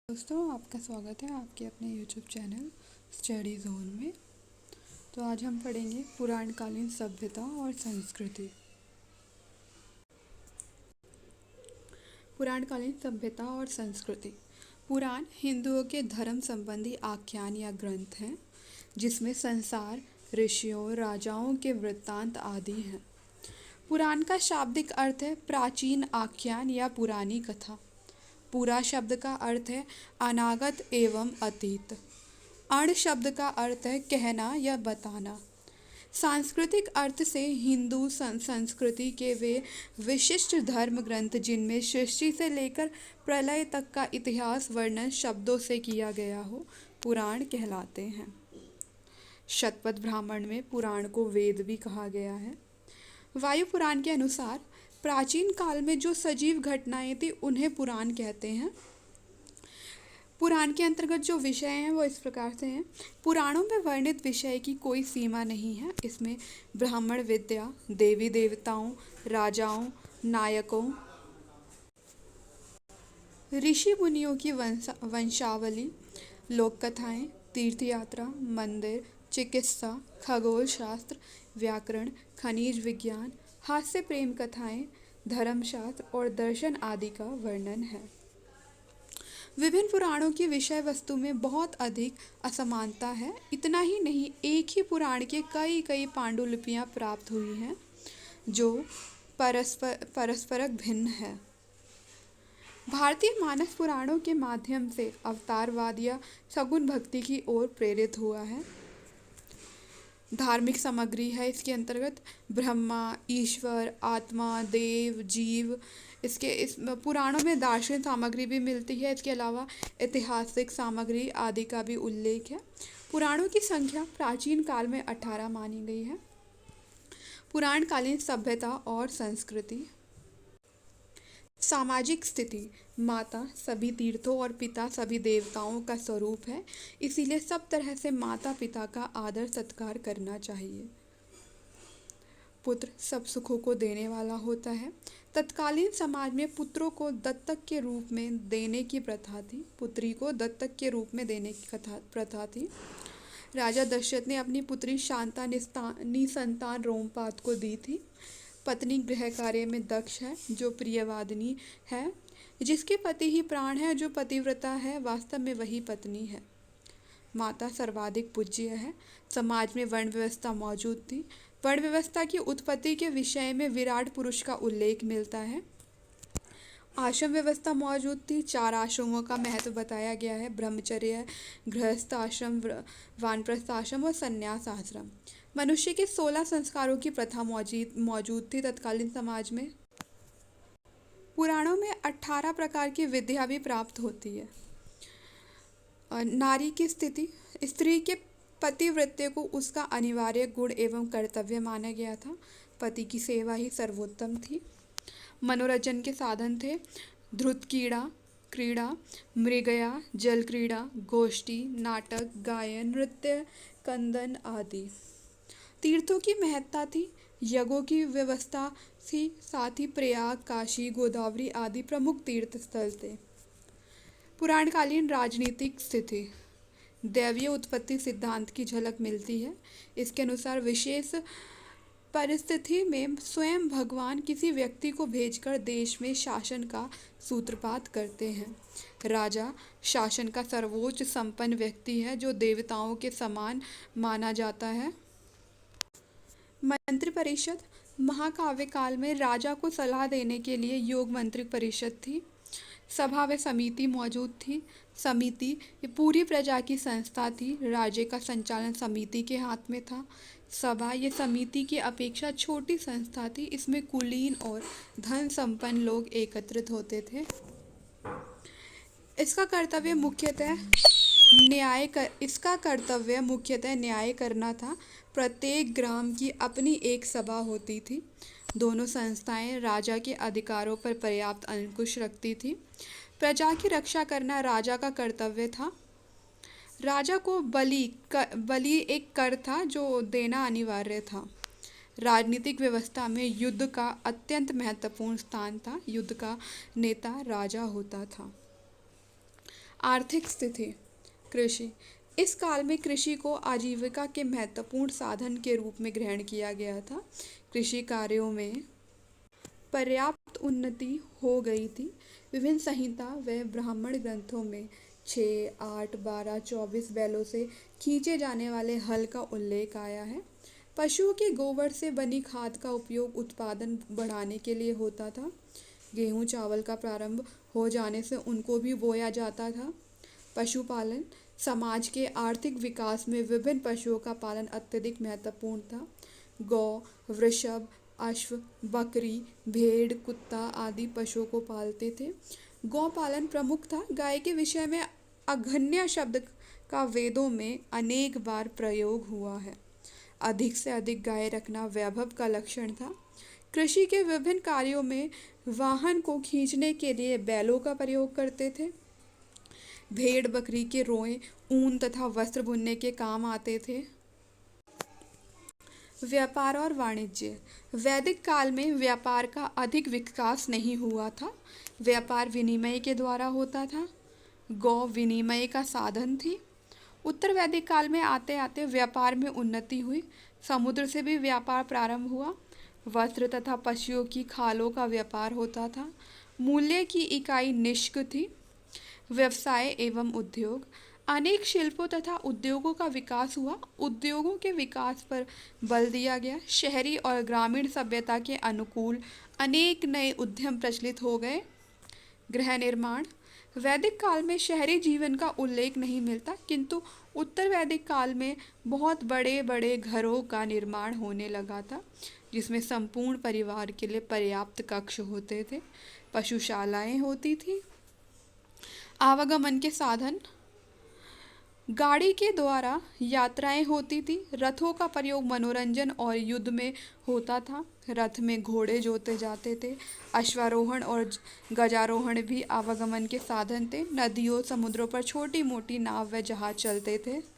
दोस्तों, आपका स्वागत है आपके अपने यूट्यूब चैनल स्टडी जोन में। तो आज हम पढ़ेंगे पुराणकालीन सभ्यता और संस्कृति। पुराणकालीन सभ्यता और संस्कृति। पुराण हिंदुओं के धर्म संबंधी आख्यान या ग्रंथ हैं, जिसमें संसार, ऋषियों, राजाओं के वृत्तांत आदि हैं। पुराण का शाब्दिक अर्थ है प्राचीन आख्यान या पुरानी कथा। पुरा शब्द का अर्थ है अनागत एवं अतीत। अण शब्द का अर्थ है कहना या बताना। सांस्कृतिक अर्थ से हिंदू संस्कृति के वे विशिष्ट धर्म ग्रंथ जिनमें सृष्टि से लेकर प्रलय तक का इतिहास वर्णन शब्दों से किया गया हो, पुराण कहलाते हैं। शतपथ ब्राह्मण में पुराण को वेद भी कहा गया है। वायु पुराण के अनुसार प्राचीन काल में जो सजीव घटनाएं थी उन्हें पुराण कहते हैं। पुराण के अंतर्गत जो विषय हैं वो इस प्रकार से हैं। पुराणों में वर्णित विषय की कोई सीमा नहीं है। इसमें ब्राह्मण विद्या, देवी देवताओं, राजाओं, नायकों, ऋषि मुनियों की वंशावली, लोक कथाएं, तीर्थ यात्रा, मंदिर, चिकित्सा, खगोल शास्त्र, व्याकरण, खनिज विज्ञान, हास्य प्रेम कथाएं, धर्मशास्त्र और दर्शन आदि का वर्णन है। विभिन्न पुराणों की विषय वस्तु में बहुत अधिक असमानता है। इतना ही नहीं, एक ही पुराण के कई कई पांडुलिपियां प्राप्त हुई हैं जो परस्पर भिन्न है। भारतीय मानस पुराणों के माध्यम से अवतारवाद या सगुण भक्ति की ओर प्रेरित हुआ है। धार्मिक सामग्री है इसके अंतर्गत ब्रह्मा, ईश्वर, आत्मा, देव, जीव। इस पुराणों में दार्शनिक सामग्री भी मिलती है। इसके अलावा ऐतिहासिक सामग्री आदि का भी उल्लेख है। पुराणों की संख्या प्राचीन काल में 18 मानी गई है। पुराणकालीन सभ्यता और संस्कृति। सामाजिक स्थिति। माता सभी तीर्थों और पिता सभी देवताओं का स्वरूप है, इसीलिए सब तरह से माता पिता का आदर सत्कार करना चाहिए। पुत्र सब सुखों को देने वाला होता है। तत्कालीन समाज में पुत्रों को दत्तक के रूप में देने की प्रथा थी। पुत्री को दत्तक के रूप में देने की प्रथा थी। राजा दशरथ ने अपनी पुत्री शांता निसंतान रोमपाद को दी थी। पत्नी गृह कार्य में दक्ष है, जो प्रियवादिनी है। जिसके पति ही प्राण है, जो पतिव्रता है, वास्तव में वही पत्नी है। माता सर्वाधिक पूज्य है। समाज में वर्ण व्यवस्था मौजूद थी। वर्ण व्यवस्था की उत्पत्ति के विषय में विराट पुरुष का उल्लेख मिलता है। आश्रम व्यवस्था मौजूद थी। 4 आश्रमों का महत्व बताया गया है: ब्रह्मचर्य, गृहस्थ आश्रम, वानप्रस्थ आश्रम और संन्यास आश्रम। मनुष्य के 16 संस्कारों की प्रथा मौजूद थी तत्कालीन समाज में। पुराणों में 18 प्रकार की विद्या भी प्राप्त होती है। नारी की स्थिति। स्त्री के पतिव्रत्य को उसका अनिवार्य गुण एवं कर्तव्य माना गया था। पति की सेवा ही सर्वोत्तम थी। मनोरंजन के साधन थे ध्रुत क्रीड़ा, मृगया, जल क्रीड़ा, गोष्ठी, नाटक, गायन, नृत्य, कंदन आदि। तीर्थों की महत्ता थी। यज्ञों की व्यवस्था थी। साथ ही प्रयाग, काशी, गोदावरी आदि प्रमुख तीर्थ स्थल थे। पुराणकालीन राजनीतिक स्थिति। दैवीय उत्पत्ति सिद्धांत की झलक मिलती है। इसके अनुसार विशेष परिस्थिति में स्वयं भगवान किसी व्यक्ति को भेजकर देश में शासन का सूत्रपात करते हैं। राजा शासन का सर्वोच्च संपन्न व्यक्ति है, जो देवताओं के समान माना जाता है। मंत्री परिषद। महाकाव्य काल में राजा को सलाह देने के लिए योग मंत्री परिषद थी। सभा व समिति मौजूद थी। समिति ये पूरी प्रजा की संस्था थी। राज्य का संचालन समिति के हाथ में था। सभा ये समिति की अपेक्षा छोटी संस्था थी। इसमें कुलीन और धन संपन्न लोग एकत्रित होते थे। इसका कर्तव्य मुख्यतः न्याय करना था। प्रत्येक ग्राम की अपनी एक सभा होती थी। दोनों संस्थाएं राजा के अधिकारों पर पर्याप्त अंकुश रखती थी। प्रजा की रक्षा करना राजा का कर्तव्य था। राजा को बलि एक कर था जो देना अनिवार्य था। राजनीतिक व्यवस्था में युद्ध का अत्यंत महत्वपूर्ण स्थान था। युद्ध का नेता राजा होता था। आर्थिक स्थिति। कृषि। इस काल में कृषि को आजीविका के महत्वपूर्ण साधन के रूप में ग्रहण किया गया था। कृषि कार्यों में पर्याप्त उन्नति हो गई थी। विभिन्न संहिता व ब्राह्मण ग्रंथों में 6, 8, 12, 24 बैलों से खींचे जाने वाले हल का उल्लेख आया है। पशुओं के गोबर से बनी खाद का उपयोग उत्पादन बढ़ाने के लिए होता था। गेहूं चावल का प्रारंभ हो जाने से उनको भी बोया जाता था। पशुपालन। समाज के आर्थिक विकास में विभिन्न पशुओं का पालन अत्यधिक महत्वपूर्ण था। गौ, वृषभ, अश्व, बकरी, भेड़, कुत्ता आदि पशुओं को पालते थे। गौ पालन प्रमुख था। गाय के विषय में अघन्य शब्द का वेदों में अनेक बार प्रयोग हुआ है। अधिक से अधिक गाय रखना वैभव का लक्षण था। कृषि के विभिन्न कार्यों में वाहन को खींचने के लिए बैलों का प्रयोग करते थे। भेड़ बकरी के रोएं ऊन तथा वस्त्र बुनने के काम आते थे। व्यापार और वाणिज्य। वैदिक काल में व्यापार का अधिक विकास नहीं हुआ था। व्यापार विनिमय के द्वारा होता था। गौ विनिमय का साधन थी। उत्तर वैदिक काल में आते आते व्यापार में उन्नति हुई। समुद्र से भी व्यापार प्रारंभ हुआ। वस्त्र तथा पशुओं की खालों का व्यापार होता था। मूल्य की इकाई निष्क थी। व्यवसाय एवं उद्योग। अनेक शिल्पों तथा उद्योगों का विकास हुआ। उद्योगों के विकास पर बल दिया गया। शहरी और ग्रामीण सभ्यता के अनुकूल अनेक नए उद्यम प्रचलित हो गए। गृह निर्माण। वैदिक काल में शहरी जीवन का उल्लेख नहीं मिलता, किंतु उत्तर वैदिक काल में बहुत बड़े बड़े घरों का निर्माण होने लगा था, जिसमें संपूर्ण परिवार के लिए पर्याप्त कक्ष होते थे। पशुशालाएं होती थी। आवागमन के साधन। गाड़ी के द्वारा यात्राएं होती थी। रथों का प्रयोग मनोरंजन और युद्ध में होता था। रथ में घोड़े जोते जाते थे। अश्वारोहण और गजारोहण भी आवागमन के साधन थे। नदियों समुद्रों पर छोटी मोटी नाव व जहाज चलते थे।